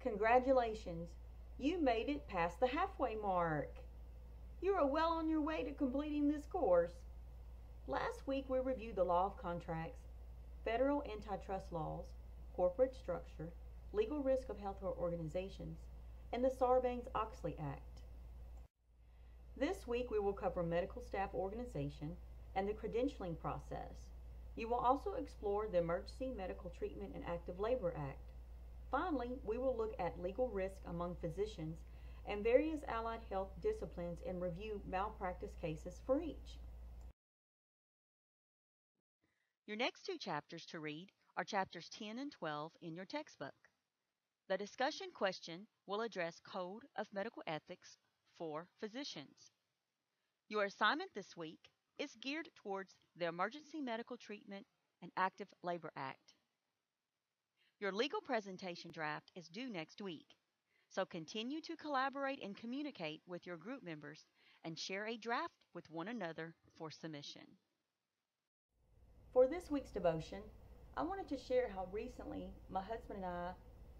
Congratulations! You made it past the halfway mark. You are well on your way to completing this course. Last week we reviewed the law of contracts, federal antitrust laws, corporate structure, legal risk of healthcare organizations, and the Sarbanes-Oxley Act. This week we will cover medical staff organization and the credentialing process. You will also explore the Emergency Medical Treatment and Active Labor Act. Finally, we will look at legal risk among physicians and various allied health disciplines and review malpractice cases for each. Your next two chapters to read are chapters 10 and 12 in your textbook. The discussion question will address Code of Medical Ethics for physicians. Your assignment this week is geared towards the Emergency Medical Treatment and Active Labor Act. Your legal presentation draft is due next week, so continue to collaborate and communicate with your group members and share a draft with one another for submission. For this week's devotion, I wanted to share how recently my husband and I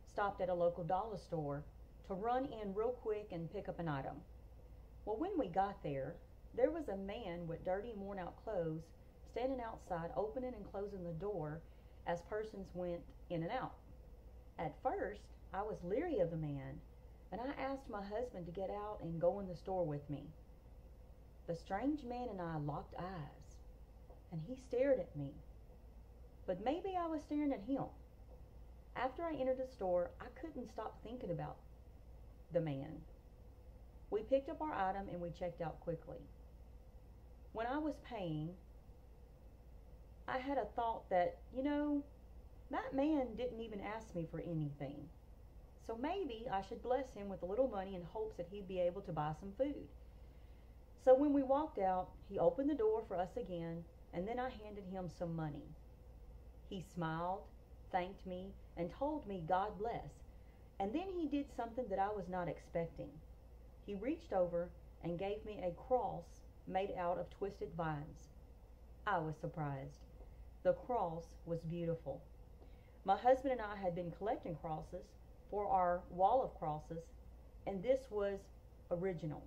stopped at a local dollar store to run in real quick and pick up an item. Well, when we got there was a man with dirty and worn out clothes standing outside opening and closing the door as persons went in and out. At first, I was leery of the man, and I asked my husband to get out and go in the store with me. The strange man and I locked eyes, and he stared at me. But maybe I was staring at him. After I entered the store, I couldn't stop thinking about the man. We picked up our item and we checked out quickly. When I was paying, I had a thought that, that man didn't even ask me for anything. So maybe I should bless him with a little money in hopes that he'd be able to buy some food. So when we walked out, he opened the door for us again, and then I handed him some money. He smiled, thanked me, and told me God bless. And then he did something that I was not expecting. He reached over and gave me a cross made out of twisted vines. I was surprised. The cross was beautiful. My husband and I had been collecting crosses for our wall of crosses, and this was original.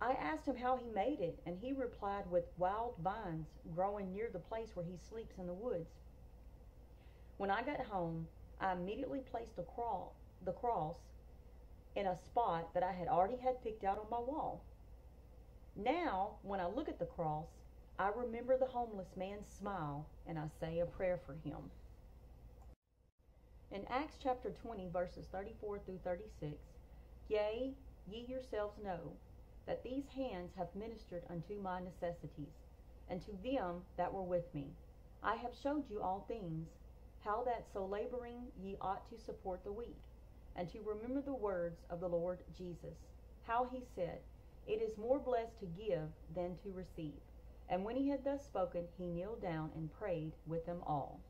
I asked him how he made it, and he replied with wild vines growing near the place where he sleeps in the woods. When I got home, I immediately placed the cross in a spot that I had already had picked out on my wall. Now, when I look at the cross, I remember the homeless man's smile, and I say a prayer for him. In Acts chapter 20, verses 34 through 36, Yea, ye yourselves know that these hands have ministered unto my necessities, and to them that were with me. I have showed you all things, how that so laboring ye ought to support the weak, and to remember the words of the Lord Jesus, how he said, It is more blessed to give than to receive. And when he had thus spoken, he kneeled down and prayed with them all.